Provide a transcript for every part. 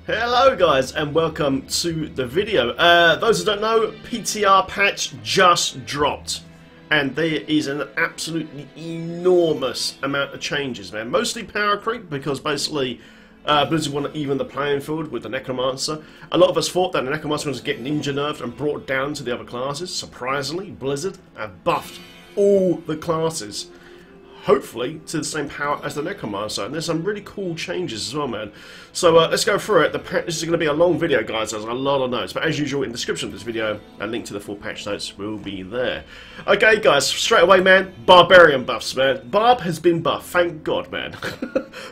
Hello guys and welcome to the video. Those who don't know, PTR patch just dropped and there is an absolutely enormous amount of changes, man. Mostly power creep because basically Blizzard want to even the playing field with the Necromancer. A lot of us thought that the Necromancer was getting ninja nerfed and brought down to the other classes. Surprisingly, Blizzard have buffed all the classes, hopefully to the same power as the Necromancer, and there's some really cool changes as well, man. So let's go through it. This is going to be a long video, guys. There's a lot of notes, but as usual, in the description of this video, a link to the full patch notes will be there. Okay, guys, straight away, man, Barbarian buffs, man. Barb has been buffed, thank God, man.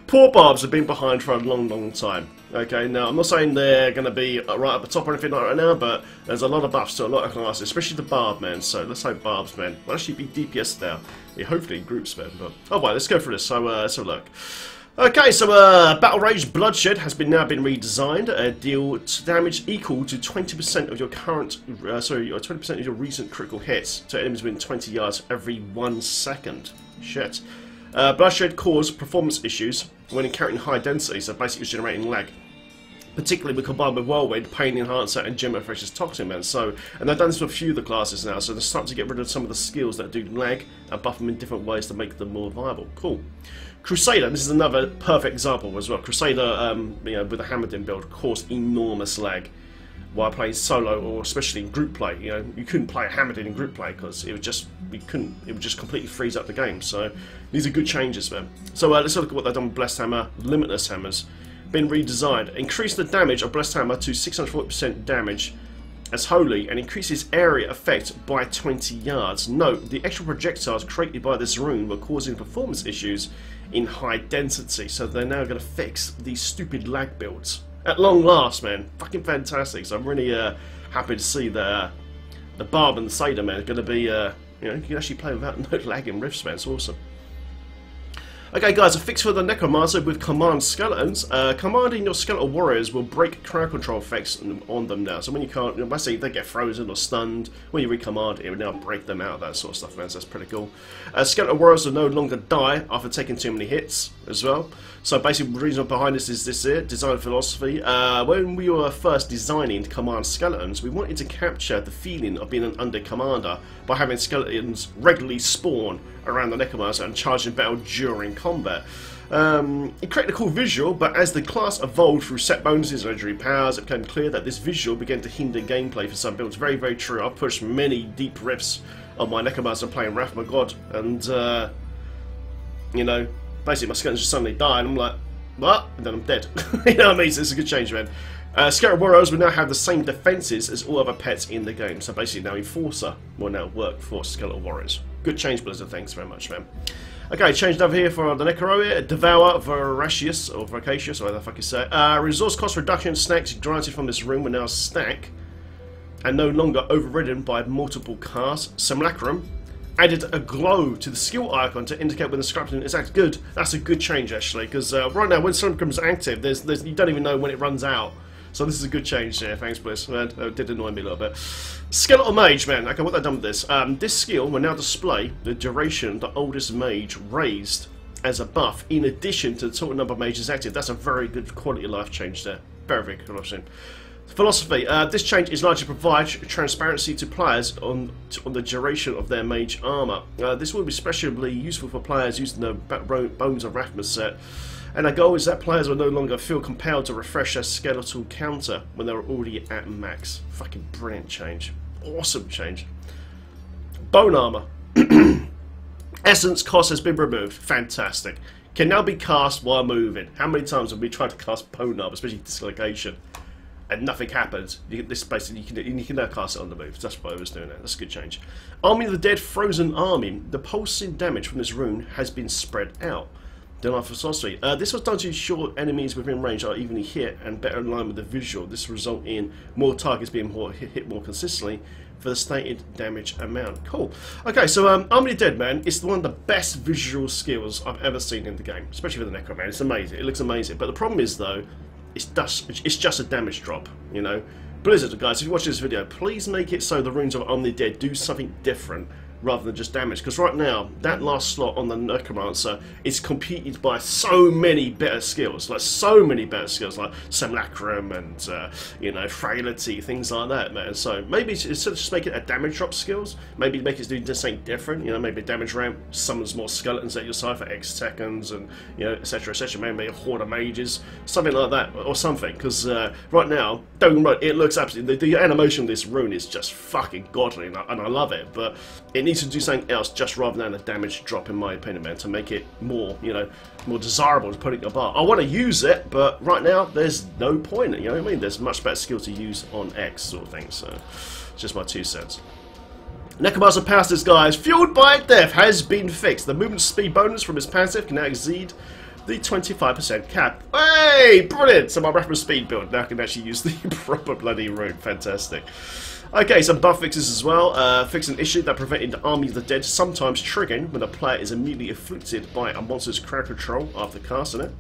Poor Barbs have been behind for a long time. Okay, now I'm not saying they're going to be right at the top or anything like right now, but there's a lot of buffs to a lot of classes, especially the Barb, man. So let's hope Barbs, man, will actually be DPS now. Yeah, hopefully in groups, man. But oh, well, let's go through this. So let's have a look. Okay, so Battle Rage Bloodshed has now been redesigned. Deal damage equal to 20% of your current, 20% of your recent critical hits to enemies within 20 yards every 1 second. Shit. Bloodshed caused performance issues when encountering high density, so basically it's generating lag. Particularly when combined with Whirlwind, Pain Enhancer, and Gem Refresher's Toxin, man. So, and they've done this for a few of the classes now, so they're starting to get rid of some of the skills that do lag and buff them in different ways to make them more viable. Cool. Crusader, this is another perfect example as well. Crusader, you know, with the Hammerden build, caused enormous lag while playing solo or especially in group play. You know, you couldn't play a Hammerden in group play because it would just it would just completely freeze up the game. So these are good changes, man. So let's look at what they've done with Blessed Hammer, Limitless Hammers. Been redesigned. Increase the damage of Blessed Hammer to 640% damage as holy and increases area effect by 20 yards. Note, the extra projectiles created by this rune were causing performance issues in high density, so they're now going to fix these stupid lag builds. At long last, man. Fucking fantastic. So I'm really happy to see the Barb and the Satyr, man, are going to be, you know, you can actually play without no lag in Rifts, man. It's awesome. Okay, guys, a fix for the Necromancer with Command Skeletons. Commanding your Skeletal Warriors will break crowd control effects on them now. So when you can't, you know, basically they get frozen or stunned. When you recommand, it will now break them out, that sort of stuff, man. So that's pretty cool. Skeletal Warriors will no longer die after taking too many hits as well. So basically, the reason behind this is this here, design philosophy. When we were first designing Command Skeletons, we wanted to capture the feeling of being an under commander by having skeletons regularly spawn around the Necromancer and charge in battle during combat. It created a cool visual, but as the class evolved through set bonuses and legendary powers, it became clear that this visual began to hinder gameplay for some builds. Very true. I've pushed many deep rifts on my Necromancer playing Wrath of my God, and you know, basically my skeletons just suddenly die, and I'm like, what? And then I'm dead. You know what I mean? So it's a good change, man. Skeletal Warriors will now have the same defenses as all other pets in the game. So basically now Enforcer will now work for Skeletal Warriors. Good change, Blizzard. Thanks very much, man. Okay, changed over here for the Necro here. Devour Voracious, or Voracious, or whatever the fuck you say. Resource cost reduction snacks granted from this room will now stack and no longer overridden by multiple casts. Simulacrum added a glow to the skill icon to indicate when the Scrapton is active. Good. That's a good change, actually, because right now when Simulacrum is active, you don't even know when it runs out. So this is a good change there. Thanks, Bliss. It did annoy me a little bit. Skeletal Mage, man. Okay, what they've done with this. This skill will now display the duration the oldest mage raised as a buff, in addition to the total number of mages active. That's a very good quality of life change there. Very good option. Philosophy. This change is largely to provide transparency to players on the duration of their mage armor. This will be especially useful for players using the Bones of Rathmas set. And our goal is that players will no longer feel compelled to refresh their skeletal counter when they're already at max. Fucking brilliant change. Awesome change. Bone armor. Essence cost has been removed. Fantastic. Can now be cast while moving. How many times have we tried to cast bone armor, especially dislocation, and nothing happens? This basically you can now cast it on the move. That's why I was doing it. That's a good change. Army of the Dead Frozen Army. The pulsing damage from this rune has been spread out. For sorcery. This was done to ensure enemies within range are evenly hit and better in line with the visual. This will result in more targets being hit more consistently for the stated damage amount. Cool. Okay, so Army of the Dead, man, it's one of the best visual skills I've ever seen in the game, especially with the Necro, man. It's amazing. It looks amazing. But the problem is, though, it's just a damage drop, you know. Blizzard, guys, if you watch this video, please make it so the runes of Army of the Dead do something different rather than just damage. Because right now, that last slot on the Necromancer is competed by so many better skills, like Simulacrum and you know, Frailty, things like that, man. So maybe instead of just making it a damage drop skills, maybe make it do something different. You know, maybe a damage ramp summons more skeletons at your side for X seconds, and you know, etc. etc. Maybe a horde of mages, something like that, or something. Because right now, don't get me wrong, it looks absolutely, the animation of this rune is just fucking godly, and I love it. But it needs to do something else, just rather than a damage drop, in my opinion, man, to make it more, you know, more desirable to put it in your bar. I want to use it, but right now there's no point. You know what I mean? There's much better skill to use on X sort of thing. So, it's just my 2 cents. Necromancer Passes, guys, fueled by death, has been fixed. The movement speed bonus from his passive can now exceed the 25% cap. Hey, brilliant! So my rapid speed build now can actually use the proper bloody rune. Fantastic. Okay, some buff fixes as well. Fix an issue that prevented the Army of the Dead sometimes triggering when a player is immediately afflicted by a monster's crowd control after casting it.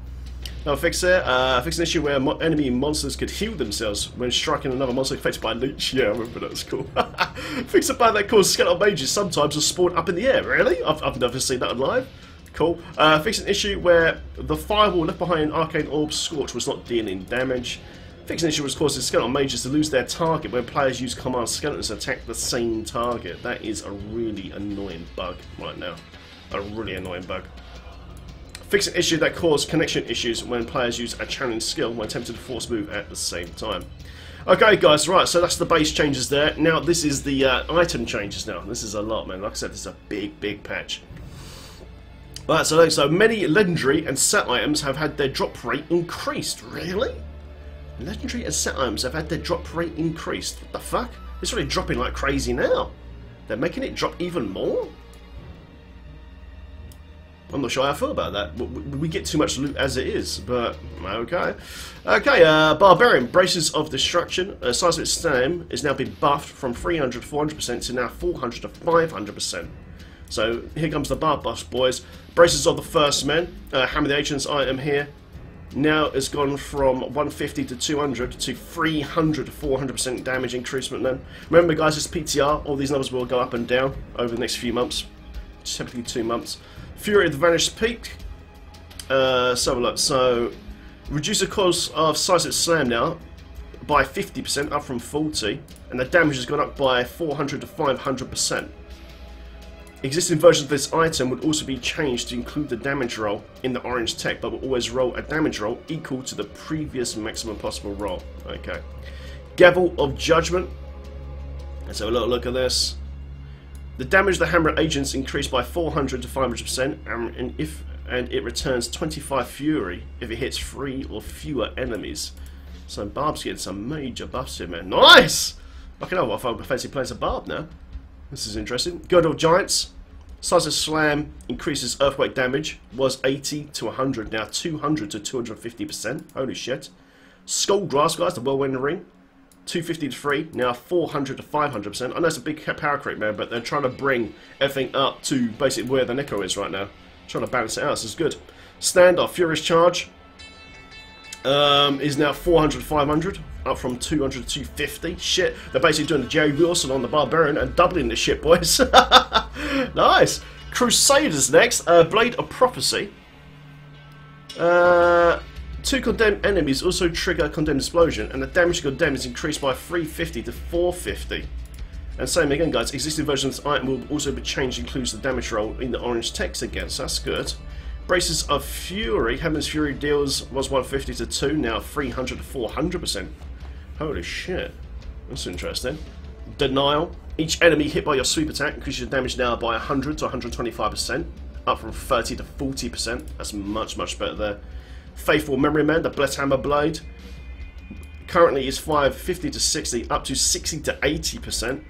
Another fix there. Fix an issue where enemy monsters could heal themselves when striking another monster affected by a leech. Yeah, I remember that. That's cool. Fix a bug that caused skeletal mages sometimes to spawn up in the air. Really? I've never seen that live. Cool. Fix an issue where the fireball left behind in Arcane Orb's Scorch was not dealing damage. Fix an issue was causing skeleton mages to lose their target when players use command skeletons to attack the same target. That is a really annoying bug right now. A really annoying bug. Fix an issue that caused connection issues when players use a challenge skill when attempting to force move at the same time. Okay, guys, right, so that's the base changes there. Now, this is the item changes now. This is a lot, man. Like I said, this is a big, big patch. Right, so many legendary and set items have had their drop rate increased. Really? Legendary and set items have had their drop rate increased. What the fuck? It's really dropping like crazy now. They're making it drop even more? I'm not sure how I feel about that. We get too much loot as it is, but okay. Okay, Barbarian, Braces of Destruction. Seismic Slam is now been buffed from 300 to 400% to now 400 to 500%. So here comes the bar buffs, boys. Braces of the First Men. Hammer the Ancients item here. Now it's gone from 150 to 200 to 300 to 400% damage increasement then. Remember guys, it's PTR, all these numbers will go up and down over the next few months. Typically 2 months. Fury of the Vanished Peak. So reduce the cost of Seismic Slam now by 50%, up from 40, and the damage has gone up by 400 to 500%. Existing versions of this item would also be changed to include the damage roll in the orange tech, but will always roll a damage roll equal to the previous maximum possible roll. Okay. Gavel of Judgment. Let's have a little look at this. The damage of the Hammer Agents increased by 400 to 500%, and it returns 25 Fury if it hits 3 or fewer enemies. So Barb's getting some major buffs here, man. Nice! I can know what I fancy playing as a Barb now. This is interesting. God of Giants. Seismic Slam increases earthquake damage. Was 80 to 100, now 200 to 250%. Holy shit. Skull Grasp, guys, the Whirlwind Ring. 250 to 3, now 400 to 500%. I know it's a big power creep, man, but they're trying to bring everything up to basically where the Necro is right now. Trying to balance it out. This is good. Standoff, Furious Charge is now 400 to 500, up from 200 to 250. Shit, they're basically doing the Jerry Wilson on the Barbarian and doubling the shit, boys. Nice. Crusaders next. Blade of Prophecy. 2 condemned enemies also trigger Condemned Explosion, and the damage to Condemned is increased by 350 to 450. And same again, guys, existing versions of this item will also be changed, includes the damage roll in the orange text again, so that's good. Braces of Fury. Heaven's Fury deals was 150 to 2, now 300 to 400%. Holy shit. That's interesting. Denial. Each enemy hit by your sweep attack increases your damage now by 100 to 125%, up from 30 to 40%. That's much, much better there. Faithful Memory Man, the Blessed Hammer Blade. Currently is 550 to 60, up to 60 to 80%.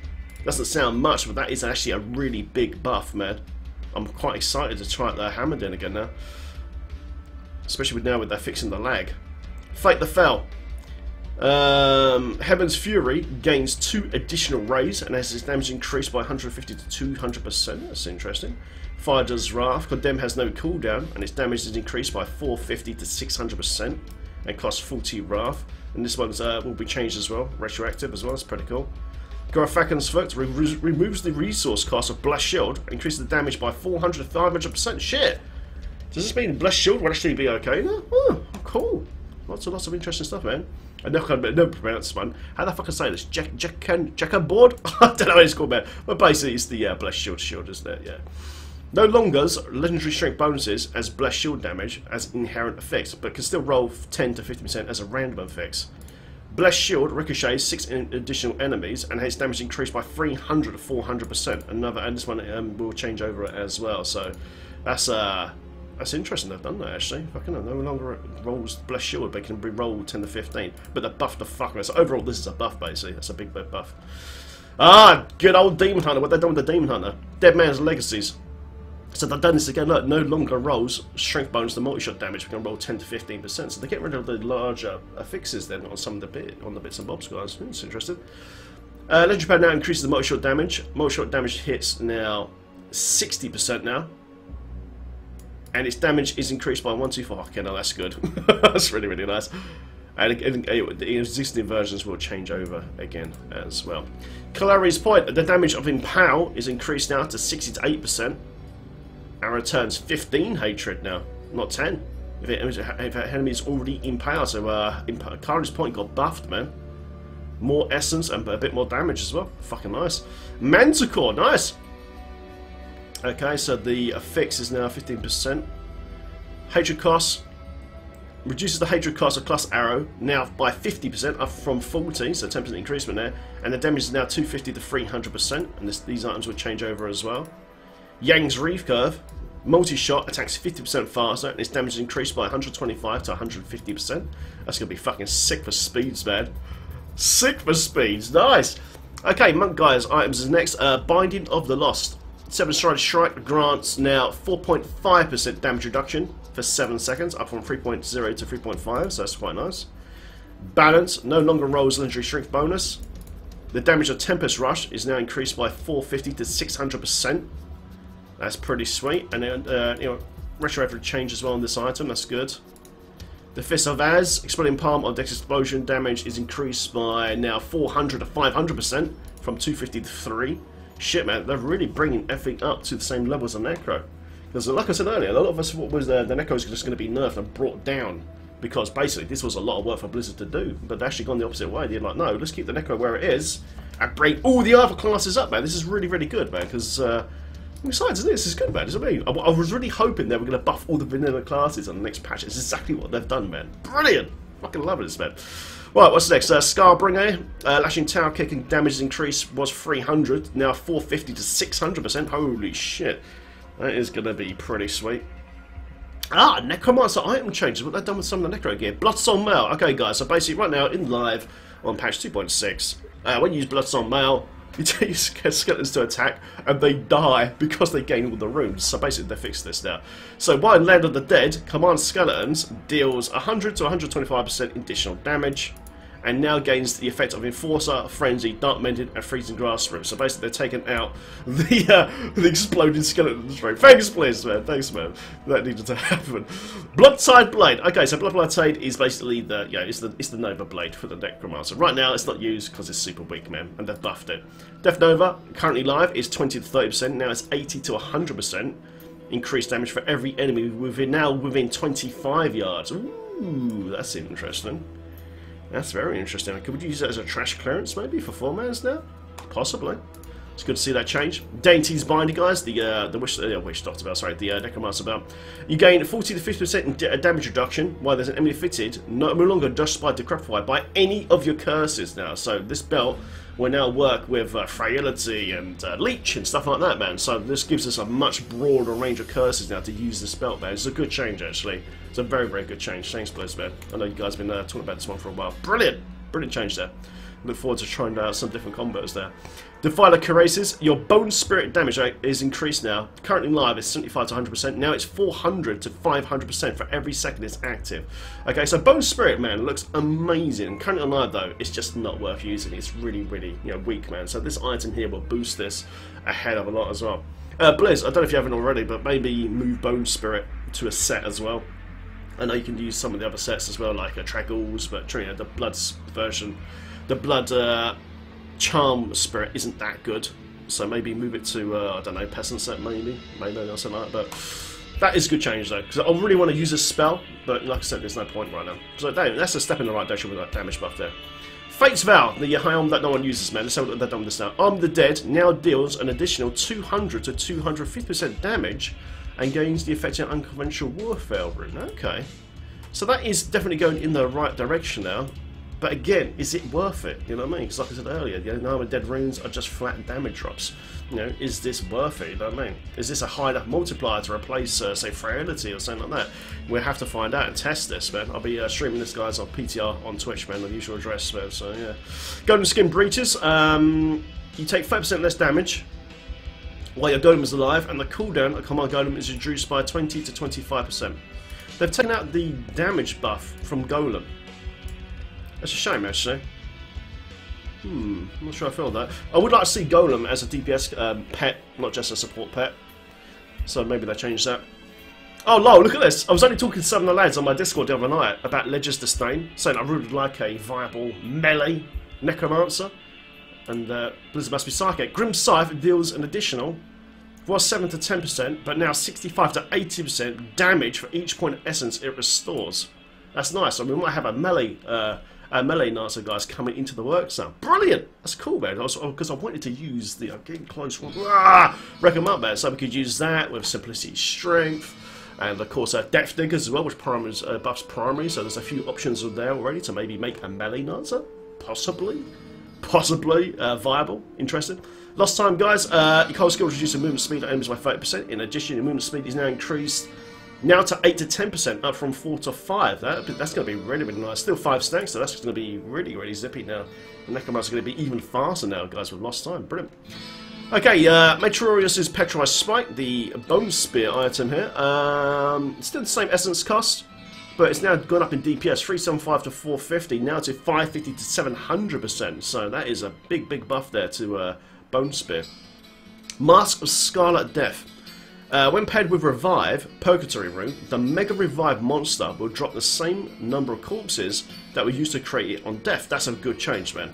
Doesn't sound much, but that is actually a really big buff, man. I'm quite excited to try out the Hammered in again now. Especially now with they're fixing the lag. Fate the Fell. Heaven's Fury gains 2 additional rays and has its damage increased by 150 to 200%. That's interesting. Fire does Wrath. Condemn has no cooldown and its damage is increased by 450 to 600% and costs 40 Wrath. And this one will be changed as well, retroactive as well. That's pretty cool. Gorfakan's Foot removes the resource cost of Blessed Shield, increases the damage by 400 to 500%. Shit! Does this mean Blessed Shield will actually be okay now? Oh, cool. Lots of interesting stuff, man. I never pronounce this one. How the fuck I say this? Board? I don't know what it's called, man. But basically, it's the Blessed Shield, isn't it? Yeah. No longer legendary strength bonuses as Blessed Shield damage as inherent effects, but can still roll 10 to 50% as a random effects. Blessed Shield ricochets 6 additional enemies and has damage increased by 300 to 400%. And this one will change over as well. So that's interesting. They've done that actually. Fucking no longer rolls Blessed Shield, but can be rolled 10 to 15. But they buffed the fuck out. So overall, this is a buff basically. That's a big buff. Ah, good old Demon Hunter. What they done with the Demon Hunter? Dead Man's Legacies. So they've done this again. Look, no longer rolls strength bonus the multi-shot damage. We can roll 10 to 15%. So they get rid of the larger affixes then on some of the bits and bobs, guys. That's interesting. Legendary Pad now increases the multi-shot damage. Multi-shot damage hits now 60% now, and its damage is increased by 124. Okay, no, that's good. That's really nice. And the existing versions will change over again as well. Kalari's Point. The damage of Empower is increased now to 60 to 8%. And returns 15 hatred now, not 10. If an enemy is already in power, so Kalari's Point got buffed, man. More essence and a bit more damage as well. Fucking nice. Manticore, nice. Okay, so the affix is now 15%. Hatred cost reduces the hatred cost of Class Arrow now by 50%, up from 40, so 10% increasement there. And the damage is now 250 to 300%, and these items will change over as well. Yang's Reef Curve, multi-shot, attacks 50% faster, and its damage is increased by 125 to 150%. That's going to be fucking sick for speeds, man. Sick for speeds, nice! Okay, Monk Guy's items is next. Binding of the Lost. 7-Sided Strike grants now 4.5% damage reduction for 7 seconds, up from 3.0 to 3.5, so that's quite nice. Balance, no longer rolls legendary strength bonus. The damage of Tempest Rush is now increased by 450 to 600%. That's pretty sweet, and then retroactive change as well on this item. That's good. The Fist of Az, exploding palm on Dex explosion damage is increased by now 400 to 500% from 250 to 3. Shit, man, they're really bringing everything up to the same level as the Necro. Because, like I said earlier, a lot of us thought was the Necro is just going to be nerfed and brought down because basically this was a lot of work for Blizzard to do. But they've actually gone the opposite way. They're like, no, let's keep the Necro where it is and bring all the other classes up, man. This is really good, man, because. Besides, this is good, man. I was really hoping they were going to buff all the vanilla classes on the next patch. It's exactly what they've done, man. Brilliant! Fucking love this, man. Right, what's next? Scarbringer. Lashing Tower Kicking damage increase was 300, now 450 to 600%. Holy shit. That is going to be pretty sweet. Ah, Necromancer item changes. What they've done with some of the Necro gear. Bloodstone Mail. Okay, guys, so basically right now in live on patch 2.6, when you use Bloodstone Mail, you tell your skeletons to attack, and they die because they gain all the runes. So basically, they fixed this now. So while in Land of the Dead, Command Skeletons deals 100 to 125% additional damage, and now gains the effect of Enforcer, Frenzy, Dark Mended, and Freezing Grasp Root. So basically, they're taking out the exploding skeleton strength. Thanks, please, man. Thanks, man. That needed to happen. Blood-Tide Blade. Okay, so Blood-Tide is basically it's the Nova Blade for the Necromancer. Right now, it's not used because it's super weak, man, and they've buffed it. Death Nova, currently live, is 20 to 30%. Now it's 80 to 100% increased damage for every enemy within 25 yards. Ooh, that's interesting. That's very interesting. Could we use that as a trash clearance maybe for 4-mans now? Possibly. It's good to see that change. Dainty's Binder, guys. The Wish Doctor Belt, sorry, the Necromancer Belt. You gain 40 to 50% damage reduction while there's an enemy fitted, no longer dust by Decrepify by any of your curses now. So this belt will now work with Frailty and Leech and stuff like that, man. So this gives us a much broader range of curses now to use this belt, man. It's a good change, actually. It's a very good change. Thanks, Blizz, man. I know you guys have been talking about this one for a while. Brilliant! Brilliant change there. Look forward to trying out some different combos there. Defiler Caraces, your Bone Spirit damage is increased now. Currently live is 75 to 100%. Now it's 400 to 500% for every second it's active. Okay, so Bone Spirit, man, looks amazing. Currently live though, it's just not worth using. It's really weak, man. So this item here will boost this ahead of a lot as well. Blizz, I don't know if you haven't already, but maybe move Bone Spirit to a set as well. I know you can use some of the other sets as well, like Tragals, but the Blood's version, the Blood Charm Spirit isn't that good, so maybe move it to, I don't know, Peasant Set maybe or something like that, but that is a good change though, because I really want to use a spell, but like I said, there's no point right now. So that's a step in the right direction with that damage buff there. Fate's Vow, the high arm that no one uses, man. Let's see what they've done with this now. Arm the Dead now deals an additional 200 to 250% damage and gains the effective unconventional warfare rune. Okay. So that is definitely going in the right direction now. But again, is it worth it? You know what I mean? Because like I said earlier, the Arm of Dead runes are just flat damage drops. You know, is this worth it? You know what I mean? Is this a high enough multiplier to replace, say, Frailty or something like that? We'll have to find out and test this, man. I'll be streaming this, guys, on PTR on Twitch, man, the usual address, man. So, yeah. Golden Skin Breaches. You take 5% less damage while your golem is alive, and the cooldown of Command Golem is reduced by 20 to 25%. They've taken out the damage buff from Golem. That's a shame, actually. I'm not sure I feel that. I would like to see Golem as a DPS pet, not just a support pet. So maybe they change that. Oh, lol, look at this. I was only talking to some of the lads on my Discord the other night about Ledger's Disdain, saying I really would like a viable melee Necromancer. And Blizzard must be psychic. Grim Scythe deals an additional, was 7 to 10%, but now 65 to 80% damage for each point of essence it restores. That's nice. So we might have a melee Lancer guys coming into the works now. Brilliant! That's cool, man. Because I wanted to use the getting close one. Wreck them up, man. So we could use that with Simplicity, Strength, and of course Depth Diggers as well, which buffs primary. So there's a few options there already to maybe make a melee Lancer, possibly viable. Interesting. Lost time, guys. Your cold skill reduces movement speed of enemies by 30%. In addition, your movement speed is now increased. Now to 8 to 10%, up from 4 to 5. That's going to be really, really nice. Still 5 stacks, so that's going to be really, really zippy now. The Necromancer is going to be even faster now, guys, with Lost Time. Brilliant. Okay, Meteorius' Petrified Spike, the Bone Spear item here. Still the same essence cost, but it's now gone up in DPS, 375 to 450, now to 550 to 700%. So that is a big, big buff there to Bone Spear. Mask of Scarlet Death. When paired with Revive, Purgatory Rune, the Mega Revive monster will drop the same number of corpses that were used to create it on Death. That's a good change, man.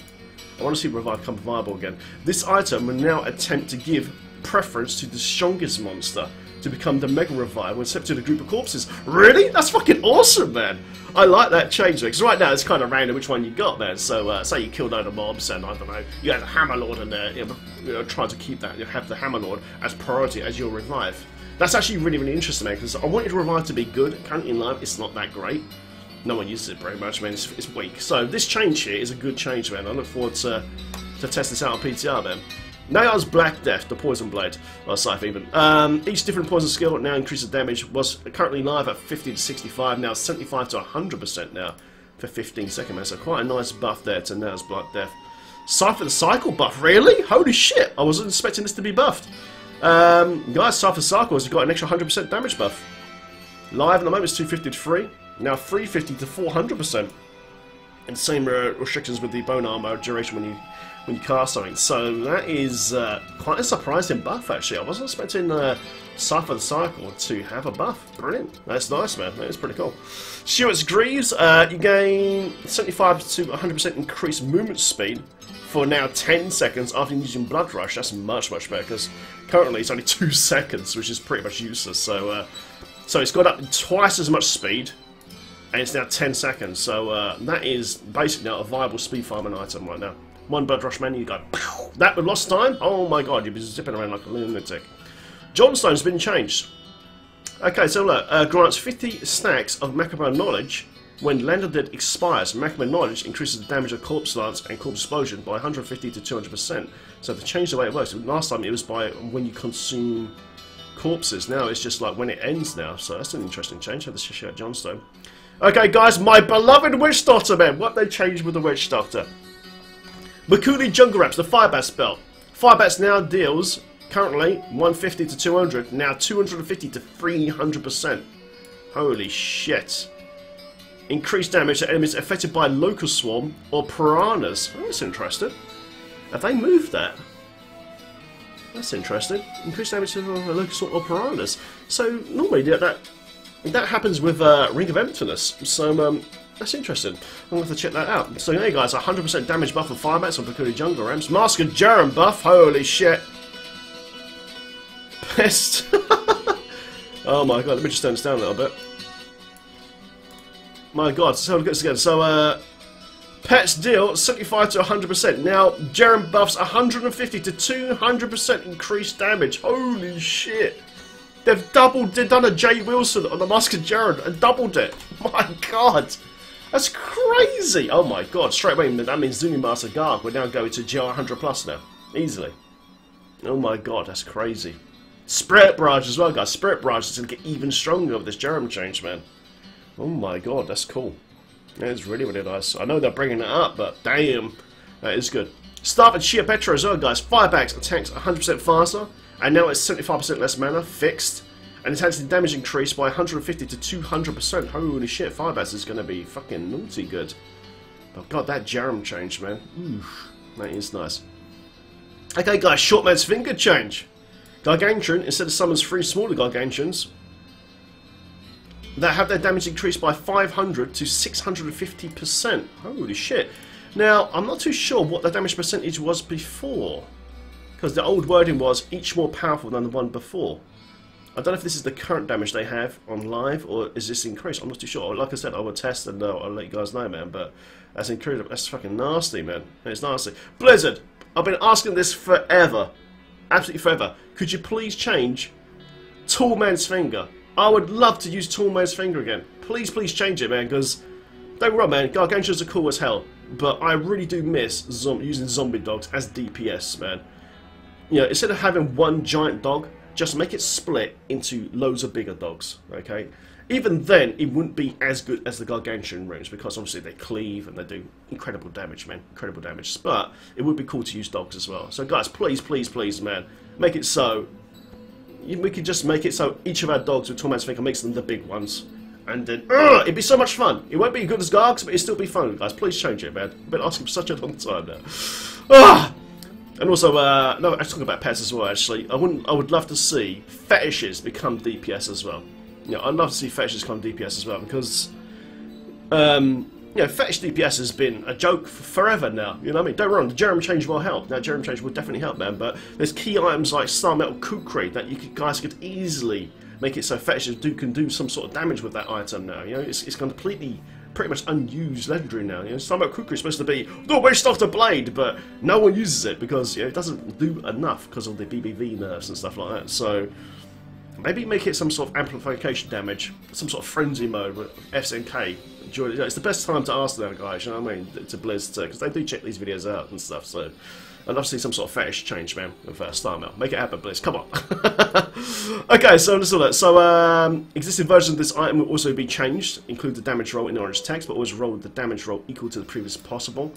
I want to see Revive become viable again. This item will now attempt to give preference to the strongest monster to become the Mega Revive when set to the group of corpses. Really? That's fucking awesome, man. I like that change, because right now it's kind of random which one you got, man. So, say you killed other mobs, and I don't know, you had a Hammerlord in there, you know, trying to keep that, you have the Hammerlord as priority as your revive. That's actually really, really interesting, man, because I wanted Revive to be good. Currently in live, it's not that great. No one uses it very much, man. It's weak. So this change here is a good change, man. I look forward to test this out on PTR, man. Nail's Black Death, the Poison Blade, or Scythe even. Each different poison skill now increases damage. Was currently live at 50 to 65, now 75 to 100% now for 15 seconds, man. So quite a nice buff there to Nail's Black Death. Cypher the Cycle buff, really? Holy shit! I wasn't expecting this to be buffed. Guys, Cypher Cycle has got an extra 100% damage buff. Live at the moment is 250 to 3, now 350 to 400%. And same restrictions with the bone armor duration when you cast something. So that is quite a surprising buff, actually. I wasn't expecting Cypher the Cycle to have a buff. Brilliant. That's nice, man. That is pretty cool. Stuart's Greaves, you gain 75 to 100% increased movement speed for now 10 seconds after using Blood Rush. That's much, much better, because currently it's only 2 seconds, which is pretty much useless. So, so it's got up twice as much speed, and it's now 10 seconds. So that is basically now a viable speed farming item right now. One Blood Rush man, you go, pow! That with Lost Time? Oh my god, you'd be zipping around like a lunatic. Johnstone's been changed. Okay, so look, grants 50 stacks of Macabre Knowledge. When Land of Dead expires, Macabre Knowledge increases the damage of Corpse Lance and Corpse Explosion by 150 to 200%. So to change the way it works, last time it was by when you consume corpses. Now it's just like when it ends now. So that's an interesting change. Have to check out Johnstone. Okay, guys, my beloved Witch Doctor, man. What they changed with the Witch Doctor? Makuli Jungle Raps, the Firebat spell. Firebat now deals, currently, 150 to 200, now 250 to 300%. Holy shit. Increased damage to enemies affected by Locust Swarm or Piranhas. Oh, that's interesting. Have they moved that? That's interesting. Increased damage to Locust Swarm or Piranhas. So, normally that happens with Ring of Emptiness. So, That's interesting. I'm going to have to check that out. So there you guys, 100% damage buff for Firebats on Precluded Jungle Rams. Mask of Jaren buff, holy shit. Pest. Oh my god, let me just turn this down a little bit. My god, so look at this again. So, Pets deal 75 to 100%. Now, Jaren buffs 150 to 200% increased damage. Holy shit. They've done a Jay Wilson on the Mask of Jaren and doubled it. My god. That's crazy. Oh my god, straight away, that means Zuni Master Garg. We're now going to GR 100 plus now. Easily. Oh my god, that's crazy. Spirit Barrage as well, guys. Spirit Barrage is going to get even stronger with this Jaren change, man. Oh my god, that's cool. That is really, really nice. I know they're bringing it up, but damn, that is good. Staff and Sheer Petra as well, guys. Firebacks attacks 100% faster, and now it's 75% less mana, fixed. And its anti-damage increased by 150 to 200%. Holy shit, Firebacks is going to be fucking naughty good. But god, that Jaren change, man. Oof, that is nice. Okay, guys, Short Man's Finger change. Gargantuan, instead of summons 3 smaller Gargantuans, that have their damage increased by 500 to 650%. Holy shit. Now, I'm not too sure what the damage percentage was before, because the old wording was each more powerful than the one before. I don't know if this is the current damage they have on live, or is this increased? I'm not too sure. Like I said, I will test and I'll let you guys know, man, but that's incredible. That's fucking nasty, man. It's nasty. Blizzard, I've been asking this forever. Absolutely forever. Could you please change Tall Man's Finger? I would love to use Tall Man's Finger again. Please, please change it, man, because don't get me wrong, man, Gargantuans are cool as hell, but I really do miss using zombie dogs as DPS, man. You know, instead of having one giant dog, just make it split into loads of bigger dogs, okay? Even then, it wouldn't be as good as the Gargantuan rooms, because obviously they cleave and they do incredible damage, man. Incredible damage. But it would be cool to use dogs as well. So guys, please, please, please, man, make it so we could just make it so each of our dogs with Tall Man's Finger makes them the big ones. And then, it'd be so much fun. It won't be as good as Gargs, but it'd still be fun, guys. Please change it, man. I've been asking for such a long time now. And also, no, I was talking about pets as well, actually. I would love to see fetishes become DPS as well. You know, I'd love to see fetishes become DPS as well, because, you know, fetish DPS has been a joke for forever now. You know what I mean? Don't get me wrong, the Jaren change will help. Now, Jaren change will definitely help, man. But there's key items like Star Metal Kukri that guys could easily make it so fetishes can do some sort of damage with that item now. You know, it's completely, pretty much unused legendary now. You know, Star Metal Kukri is supposed to be the waste of the blade, but no one uses it because, you know, it doesn't do enough because of the BBV nerfs and stuff like that. So maybe make it some sort of amplification damage, some sort of frenzy mode with FSNK. It's the best time to ask them, guys, you know what I mean, to Blizz, because they do check these videos out and stuff, so I'd love to see some sort of fetish change, man, with Star Mail. Make it happen, Blizz, come on. Okay, so let's do that. So, existing versions of this item will also be changed, include the damage roll in orange text, but always roll with the damage roll equal to the previous possible.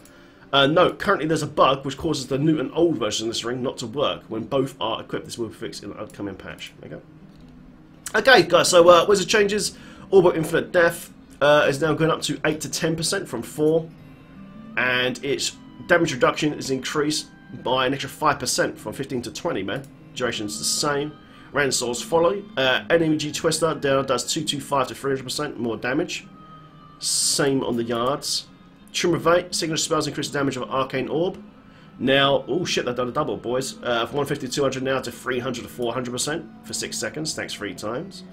Note, currently there's a bug which causes the new and old version of this ring not to work. When both are equipped, this will be fixed in an upcoming patch. There you go. Okay, guys, so wizard changes. Orb of Infinite Death is now going up to 8 to 10% from 4, and its damage reduction is increased by an extra 5% from 15 to 20, man. Duration's the same. Random Souls follow. NMG Twister now does 225 to 300% more damage. Same on the yards. Trimmervate, signature spells increase the damage of Arcane Orb. Now, oh shit, they've done a double, boys. From 150 to 200 now to 300 to 400% for 6 seconds, thanks 3 times.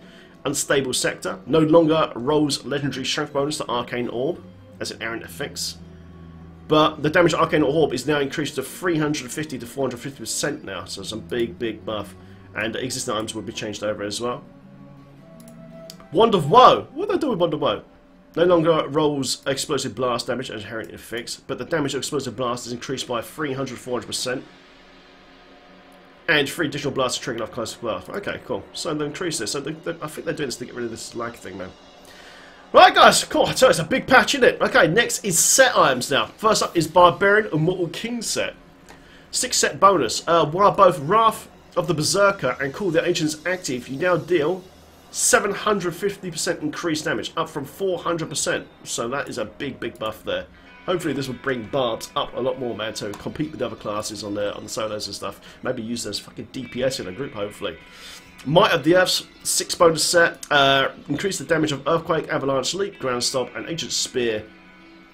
Unstable Sector, no longer rolls legendary strength bonus to Arcane Orb as an errant fix. But the damage of Arcane Orb is now increased to 350 to 450% now, so some big buff. And existing items will be changed over as well. Wand of Woe! What do they do with Wand of Woe? No longer rolls explosive blast damage as inherent fix, but the damage of explosive blast is increased by 300-400%. And 3 additional blasts are triggered off close blast. Okay, cool. So they increase this. So I think they're doing this to get rid of this lag thing, man. Right, guys, cool. So it's a big patch, isn't it? Okay, next is set items now. First up is Barbarian and Mortal King set. 6 set bonus. While both Wrath of the Berserker and Call the Ancients active, you now deal 750% increased damage, up from 400%. So that is a big buff there. Hopefully this will bring barbs up a lot more, man, to compete with other classes on the solos and stuff. Maybe use those fucking DPS in a group, hopefully. Might of the Earths, 6 bonus set. Increase the damage of Earthquake, Avalanche, Leap, Ground Stomp, and Ancient Spear.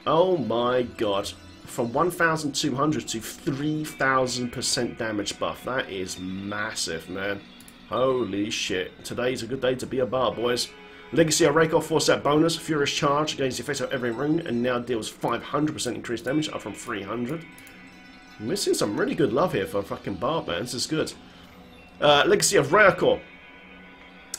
Oh my god. From 1,200 to 3,000% damage buff. That is massive, man. Holy shit. Today's a good day to be a bar, boys. Legacy of Rakeoff 4-set bonus. Furious Charge gains the effect of every rune and now deals 500% increased damage, up from 300. We're seeing some really good love here for fucking bar, man. This is good. Legacy of Rakeoff.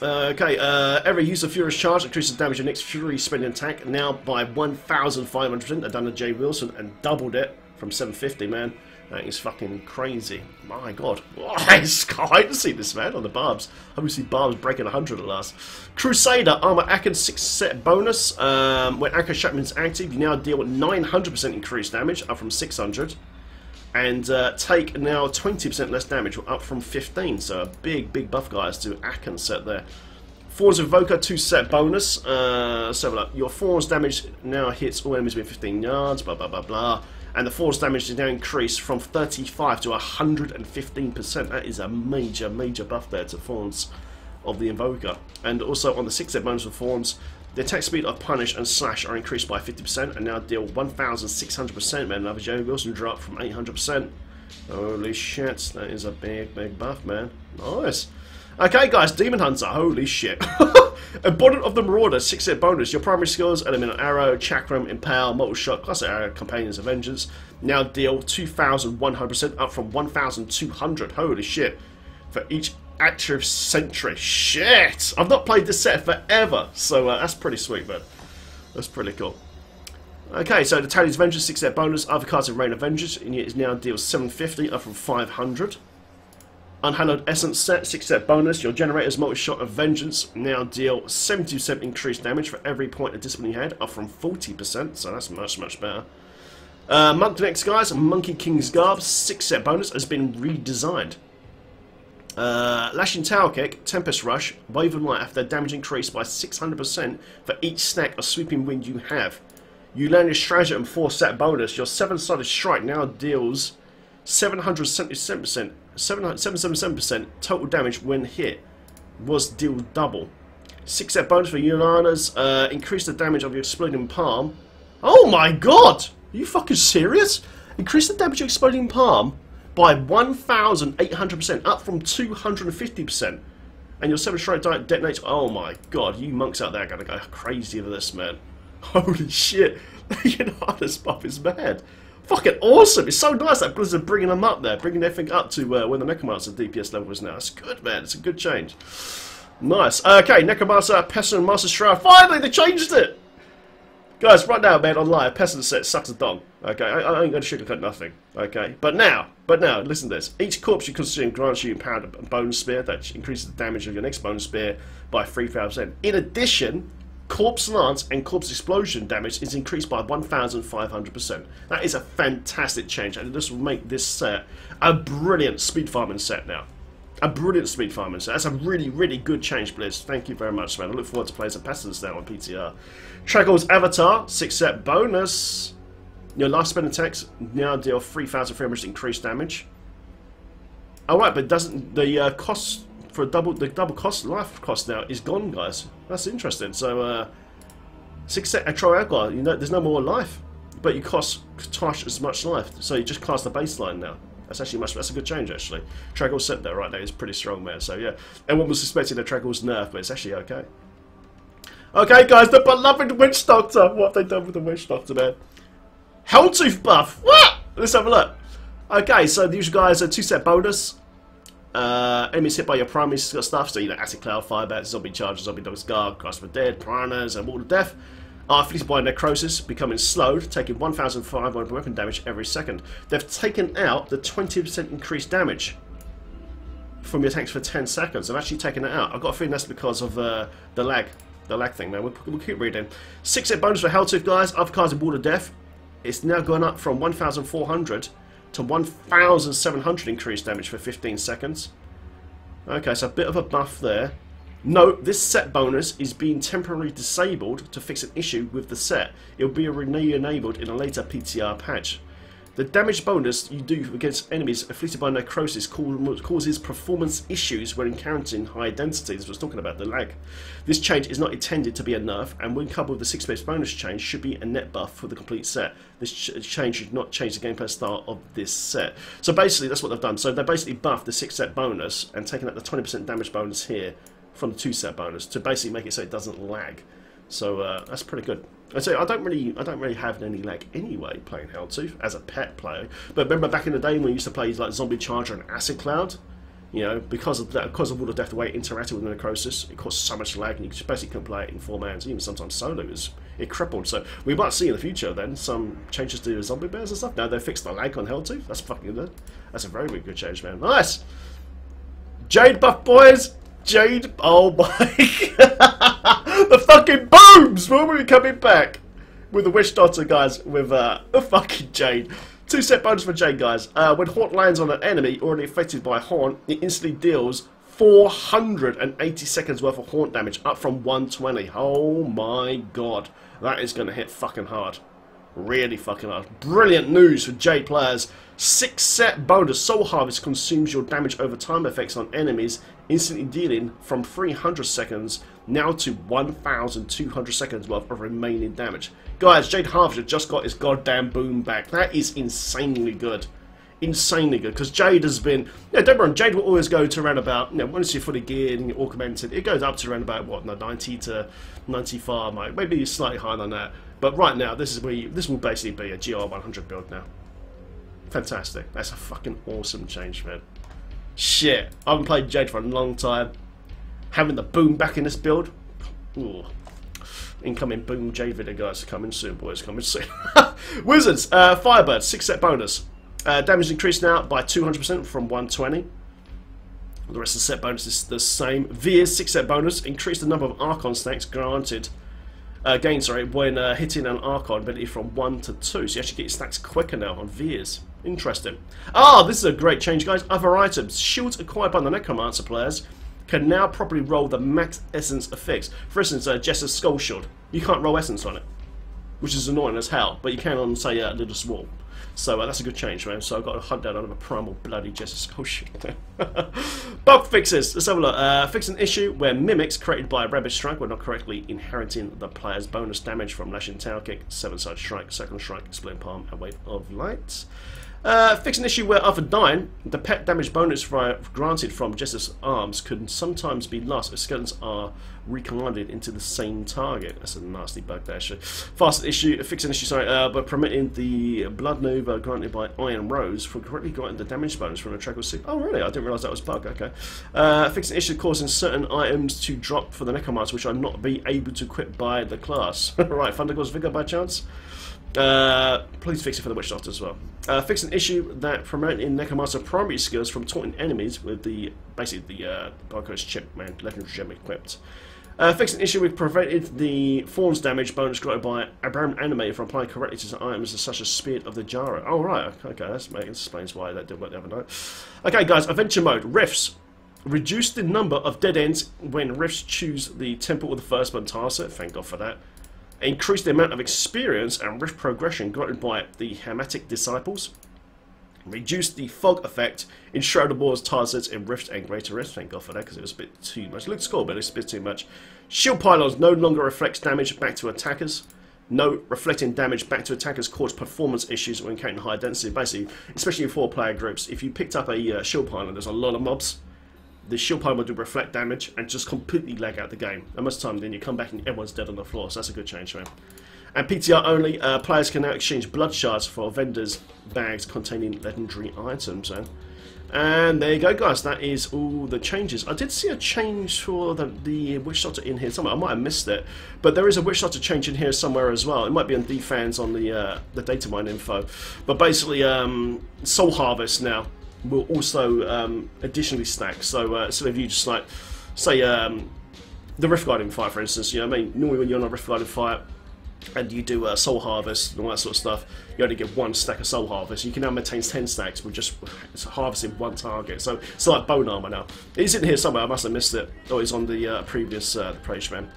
Every use of Furious Charge increases damage of next Fury spending attack now by 1,500%. I've done a Jay Wilson and doubled it from 750, man. That is fucking crazy. My god. Oh, it's hard to see this, man, on the barbs. I see barbs breaking 100 at last. Crusader Armor Aken 6-set bonus. When Aken Shackman's active, you now deal 900% increased damage, up from 600. And take now 20% less damage, up from 15. So a big buff, guys, to Aken set there. Thorns Invoker 2-set bonus. So look, your Thorns damage now hits all enemies within 15 yards, blah blah blah blah. And the Thorns damage is now increased from 35 to 115%. That is a major buff there to Thorns of the Invoker. And also on the 6-set bonus of Thorns, the attack speed of Punish and Slash are increased by 50% and now deal 1,600%, man. Another Joe Wilson drop from 800%. Holy shit, that is a big buff, man. Nice. Okay, guys, Demon Hunter, holy shit. Embodiment of the Marauder, 6-set bonus. Your primary skills, Elemental Arrow, Chakram, Impale, Mortal Shot, Classic Arrow, Companions of Vengeance, now deal 2,100%, up from 1,200. Holy shit. For each active sentry. Shit! I've not played this set forever, so that's pretty sweet, man. That's pretty cool. Okay, so the Tally's Vengeance, 6-set bonus. Other cards in Reign of Vengeance, and it now deals 750, up from 500. Unhallowed Essence set, 6-set bonus. Your Generator's Multi-Shot of Vengeance now deal 70% increased damage for every point of discipline you had, up from 40%, so that's much better. Monk next, guys. Monkey King's Garb, 6-set bonus, has been redesigned. Lashing Tower Kick, Tempest Rush, Wave of Light after damage increased by 600% for each stack of Sweeping Wind you have. You learn your Stratagem 4-set bonus. Your 7-sided Strike now deals 777% total damage when hit. Was deal double. 6-set bonus for Unanas. Increase the damage of your Exploding Palm. Oh my god! Are you fucking serious? Increase the damage of Exploding Palm by 1,800%, up from 250%. And your 7-strike detonates. Oh my god, you monks out there are going to go crazy over this, man. Holy shit. Unanas buff is mad. Fucking awesome! It's so nice that Blizzard bringing them up there, bringing everything up to where the Necromancer DPS level is now. It's good, man. It's a good change. Nice. Okay, Necromancer, Pestilent, Master Shroud. Finally, they changed it! Guys, right now, man, on live, Pestilent set sucks a dong. Okay, I ain't going to sugarcoat nothing. Okay, but now, listen to this. Each corpse you consume grants you empowered Bone Spear that increases the damage of your next Bone Spear by 3,000%. In addition, Corpse Lance and Corpse Explosion damage is increased by 1,500%. That is a fantastic change, and this will make this set a brilliant speed farming set now. A brilliant speed farming set. That's a really good change, Blizz. Thank you very much, man. I look forward to playing some Pestilence now on PTR. Tragos Avatar, 6-set bonus. Your last spell attacks now deal 3,300 increased damage. Alright, but doesn't the cost for the double cost life cost now is gone, guys. That's interesting. So 6-set Atroagua, there's no more life, but you cost twice as much life. So you just cast the baseline now. That's actually that's a good change, actually. Tragos set there right now is pretty strong, man. So yeah, everyone was suspecting a Tragos nerf, but it's actually okay. Okay, guys, the beloved Witch Doctor. What have they done with the Witch Doctor, man? Helltooth buff. What? Let's have a look. Okay, so these guys are 2-set bonus. Enemies hit by your primary stuff, so Acid Cloud, Firebat, Zombie Charger, Zombie Dog's Guard, Grasp of Dead, Piranhas, and Wall of Death are afflicted by Necrosis, becoming slowed, taking 1,500 weapon damage every second. They've taken out the 20% increased damage from your attacks for 10 seconds. They've actually taken it out. I've got a feeling that's because of the lag thing, man. We'll keep reading. 6-set bonus for Helltooth, guys. Other cards in Wall of Death. It's now gone up from 1,400 to 1,700 increased damage for 15 seconds. Okay, so a bit of a buff there. Note, this set bonus is being temporarily disabled to fix an issue with the set. It will be re-enabled in a later PTR patch. The damage bonus you do against enemies afflicted by necrosis causes performance issues when encountering high densities. I was talking about the lag. This change is not intended to be a nerf, and when coupled with the 6-base bonus change, should be a net buff for the complete set. This change should not change the gameplay style of this set. So basically, that's what they've done. So they basically buffed the 6-set bonus and taken out the 20% damage bonus here from the 2-set bonus to basically make it so it doesn't lag. So that's pretty good. I say I don't really have any lag anyway playing Houndtooth as a pet player. But remember back in the day when we used to play like Zombie Charger and Acid Cloud, you know, because of all the death way interacted with the necrosis, it caused so much lag, and you just basically couldn't play it in 4 mans, even sometimes solo. It crippled. So we might see in the future then some changes to zombie bears and stuff. Now they fixed the lag on Houndtooth. That's fucking good. That's a very, very good change, man. Nice. Jade buff, boys. Jade, oh my the fucking booms! When are we coming back? With the Wish Daughter, guys, with a fucking Jade. 2-set bonus for Jade, guys. When Haunt lands on an enemy already affected by Haunt, it instantly deals 480 seconds worth of Haunt damage, up from 120. Oh my god. That is going to hit fucking hard. Really fucking hard. Brilliant news for Jade players. 6-set bonus. Soul Harvest consumes your damage over time effects on enemies, instantly dealing from 300 seconds now to 1,200 seconds worth of remaining damage. Guys, Jade Harvester just got his goddamn boom back. That is insanely good. Insanely good. Because Jade has been... Yeah, don't worry, Jade will always go to around about... You know, once you're fully geared and augmented, it goes up to around about, what, 90 to 95, mate. Maybe slightly higher than that. But right now, this will basically be a GR 100 build now. Fantastic. That's a fucking awesome change, man. Shit. I haven't played Jade for a long time. Having the boom back in this build. Ooh. Incoming boom Jade video, guys. Coming soon, boys. Coming soon. Wizards. Firebird. 6-set bonus. Damage increased now by 200% from 120. The rest of the set bonus is the same. Veer's 6-set bonus. Increased the number of Archon stacks granted. When hitting an Archon ability from 1 to 2. So you actually get your stacks quicker now on Veers. Interesting. Ah, this is a great change, guys. Other items. Shields acquired by the Necromancer players can now properly roll the max essence effects. For instance, Jess's Skull Shield. You can't roll essence on it, which is annoying as hell, but you can on, say, a Little Swall. So that's a good change, man. So I've got to hunt down another primal bloody Jess's Skull Shield. Bug fixes. Let's have a look. Fix an issue where mimics created by a Rabbit Strike were not correctly inheriting the player's bonus damage from Lashing Tower Kick, 7-side Strike, Second Strike, Split Palm, and Wave of Light. Fix an issue where after dying, the pet damage bonus granted from Jess's arms could sometimes be lost if skeletons are recommanded into the same target. That's a nasty bug there, actually. Fix an issue, by permitting the blood nova granted by Iron Rose for correctly granting the damage bonus from a track or soup. Oh, really? I didn't realise that was a bug. Okay. Fix an issue causing certain items to drop for the Necromancer, which are not be able to equip by the class. Right, Thundergor's Vigor by chance? Please fix it for the Witch Doctor as well. Fix an issue that promoting Necromancer primary skills from taunting enemies with basically the Barcode's chip, man, legendary gem equipped. Fix an issue with prevented the Thorns damage bonus granted by Abraham Anime from applying correctly to items such as Spirit of the Jara. Oh right, okay, that explains why that didn't work the other night. Okay guys, Adventure Mode, Rifts. Reduce the number of dead ends when Rifts choose the Temple of the Firstborn Tarset, thank God for that. Increase the amount of experience and rift progression granted by the Hermetic Disciples. Reduce the fog effect in Shroud of War's Tarsets in Rift and Greater Rift. Thank God for that, because it was a bit too much. It looks cool, but it's a bit too much. Shield Pylons no longer reflects damage back to attackers. No reflecting damage back to attackers cause performance issues when encountering high density. Basically, especially in 4-player groups, if you picked up a Shield Pylon, there's a lot of mobs. The shield pylon will do reflect damage and just completely lag out the game. And most of the time, then you come back and everyone's dead on the floor. So that's a good change, man. And PTR only, players can now exchange blood shards for vendors' bags containing legendary items. And there you go, guys. That is all the changes. I did see a change for the Witch Doctor in here somewhere. I might have missed it, but there is a Witch Doctor change in here somewhere as well. It might be on DFans on the data mine info. But basically, Soul Harvest now will also additionally stack. So instead of you just like, say, the Rift Guiding Fire, for instance, you know what I mean? Normally when you're on a Rift Guiding Fire and you do Soul Harvest and all that sort of stuff, you only get 1 stack of soul harvest. You can now maintain 10 stacks with just harvesting 1 target. So it's like bone armor now. It's in here somewhere. I must have missed it. Oh, it's on the previous page, man.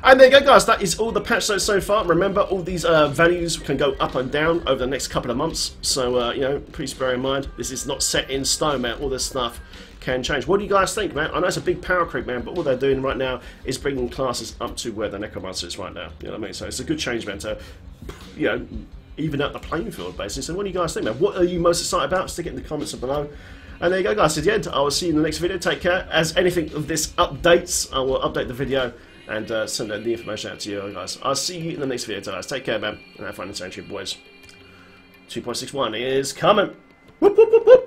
And there you go, guys. That is all the patch notes so far. Remember, all these values can go up and down over the next couple of months. So, you know, please bear in mind, this is not set in stone, man. All this stuff can change. What do you guys think, man? I know it's a big power creep, man, but all they're doing right now is bringing classes up to where the Necromancer is right now. You know what I mean? So it's a good change, man, to, you know, even out the playing field, basically. So what do you guys think, man? What are you most excited about? Stick it in the comments below. And there you go, guys. At the end, I will see you in the next video. Take care. As anything of this updates, I will update the video and send the information out to you guys. I'll see you in the next video, guys. Take care, man. And have fun in Sanctuary, boys. 2.6.1 is coming. Whoop, whoop, whoop, whoop.